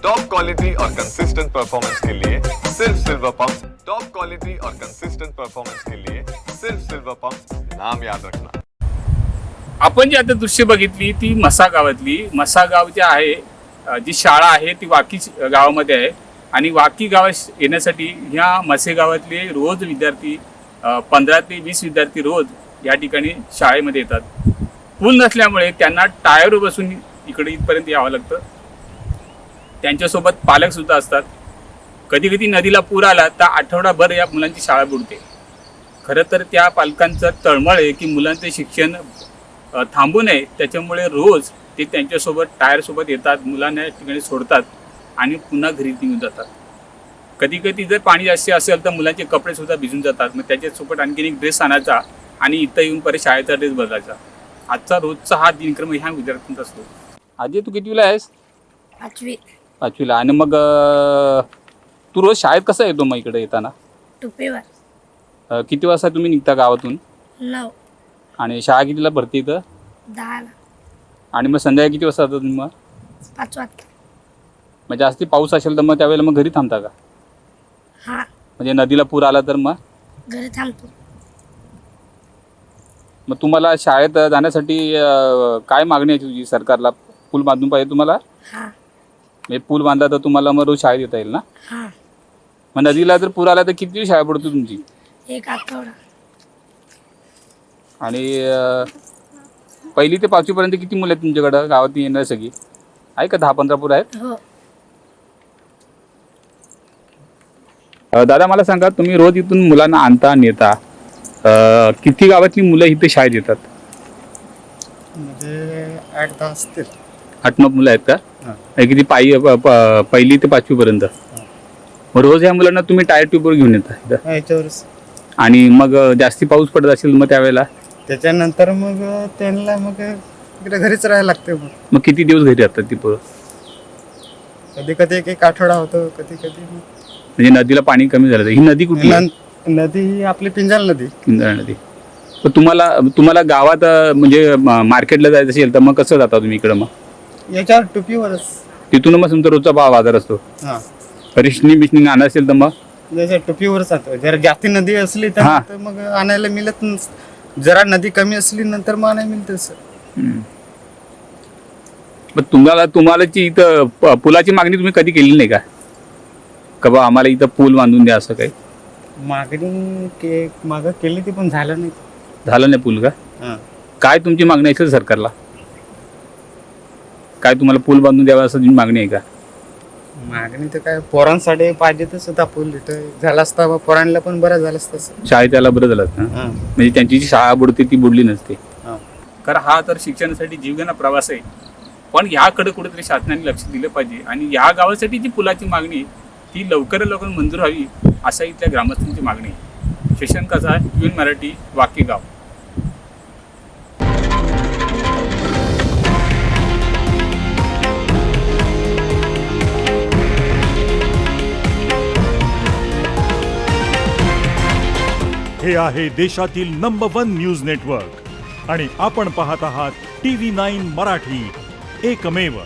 Top quality और consistent performance के लिए सिर्फ सिल्वर पंप। टॉप क्वालिटी और कंसिस्टेंट परफॉर्मेंस के लिए सिर्फ सिल्वर पंप, नाम याद रखना। आपण जी आता दृश्य बघितली ती मसा गावातली. मसा गाव जे आहे, जी शाळा आहे ती वाकी गावामध्ये आहे आणि वाकी गावात येण्यासाठी ह्या मसे गावातले रोज विद्यार्थी 15 ते 20 विद्यार्थी रोज या ठिकाणी शाळेमध्ये येतात. पूल नसल्यामुळे त्यांना टायर बसून इकडे इथपर्यंत यावं लागतं. त्यांच्यासोबत पालकसुद्धा असतात. कधी कधी नदीला पूर आला तर आठवडाभर या मुलांची शाळा बुडते. खरं तर त्या पालकांचं तळमळ आहे की मुलांचे शिक्षण थांबू नये, त्याच्यामुळे रोज ते त्यांच्यासोबत टायरसोबत येतात, मुलांना या ठिकाणी सोडतात आणि पुन्हा घरी निघून जातात. कधी कधी जर पाणी जास्त असेल तर मुलांचे कपडेसुद्धा भिजून जातात. मग त्याच्यासोबत आणखीन एक ड्रेस आणायचा आणि इथं येऊन परत शाळेचा ड्रेस बदलायचा. आजचा रोजचा हा दिनक्रम ह्या विद्यार्थ्यांचा असतो. आजी तू कितवीला आहेस? 5वी. 5वीला. आणि मग तू रोज शाळेत कसा येतो मग इकडे येताना? टुपीवर. किती वाजता तुम्ही निघता गावातून? 9. आणि शाळा कितीला भरते इथं? 10ला. आणि मग संध्याकाळी किती वाजता जाता तुम्ही मग? 5 वाजता. मग जास्ती पाऊस असेल तर मग त्यावेळेला मग घरी थांबता का? हा, म्हणजे नदीला पूर आला तर मग? घरी थांबतो. मग तुम्हाला शाळेत जाण्यासाठी काय मागणी आहे तुझी सरकारला? पूल बांधून पाहिजे तुम्हाला? हा. म्हणजे पूल बांधला तर तुम्हाला मग रोज शाळेत येता येईल ना? हा. मग नदीला जर पूर आला तर किती दिवस शाळा पडतो तुमची? 1 आठवडा. आणि 1ली ते 5वी पर्यंत किती मुलं आहेत तुमच्याकडं गावात येणार सगळी? आहे का 10-15 पोरं आहेत? हो. दादा मला सांगा, तुम्ही रोज इथून मुलांना आणता नेता, किती गावातली मुलं इथे शाळेत येतात? म्हणजे 8-10 असतील. 8-9 मुलं आहेत का? हां. किती 1ली ते 5वी पर्यंत? मग रोज ह्या मुलांना तुम्ही टायर ट्यूबवर घेऊन येता इथं? याच्यावरच. आणि मग जास्ती पाऊस पडत असेल मग त्यावेळेला? त्याच्यानंतर मग त्यांना मग इकडे घरीच राहायला लागते. मग किती दिवस घरी राहतात ती पोरं? कधी कधी एक आठवडा होतो, कधी कधी म्हणजे नदीला पाणी कमी झालं तर? ही नदी कुठली आहे? नदी ही आपली पिंजाल नदी. इंद्रा नदी. तर तुम्हाला गावात म्हणजे मार्केटला जायचं असेल तर मग कसं जाता तुम्ही इकडं? मग याच्यावर टुपीवरच. तिथून मग तुमचा रोजचा बाजार असतो? हां. रिशनी बिशनी आणा असेल तर मग? जसं टुपीवरच जातो. जर जास्ती नदी असली हां. तर मग आणायला मिळत नसतं. जरा नदी कमी असली नंतर मग आणायला मिळतं सर. मग तुम्हाला इथं पुलाची मागणी तुम्ही कधी केली नाही का बा आम्हाला इथं पूल बांधून द्या असं काही? मागणी मागं केली ती पण झालं नाही. झालं नाही पूल का? हां. काय तुमची मागणी आहे सरकारला? काय तुम्हाला पूल बांधून द्यावा असं तुमची मागणी आहे का? मागणी तर काय पोरांसाठी पाहिजे तसं होता पूल. इथं झाला असता मग पोरांना पण बरं झालं असतं सर. शाळेत यायला बरं झालं ना? हां. म्हणजे त्यांची जी शाळा बुडते ती बुडली नसते. हां. कारण हा तर शिक्षणासाठी जीवघेणा प्रवास आहे. पण ह्याकडे कुठेतरी शासनाने लक्ष दिलं पाहिजे आणि ह्या गावासाठी जी पुलाची मागणी ती लवकरात लवकर मंजूर व्हावी असा इथल्या ग्रामस्थांची मागणी आहे. शशांक कसा आहे, मराठी, वाकी गाव. हे आहे देशातील नंबर 1 न्यूज नेटवर्क आणि आपण पाहत आहात TV9 मराठी, एकमेव.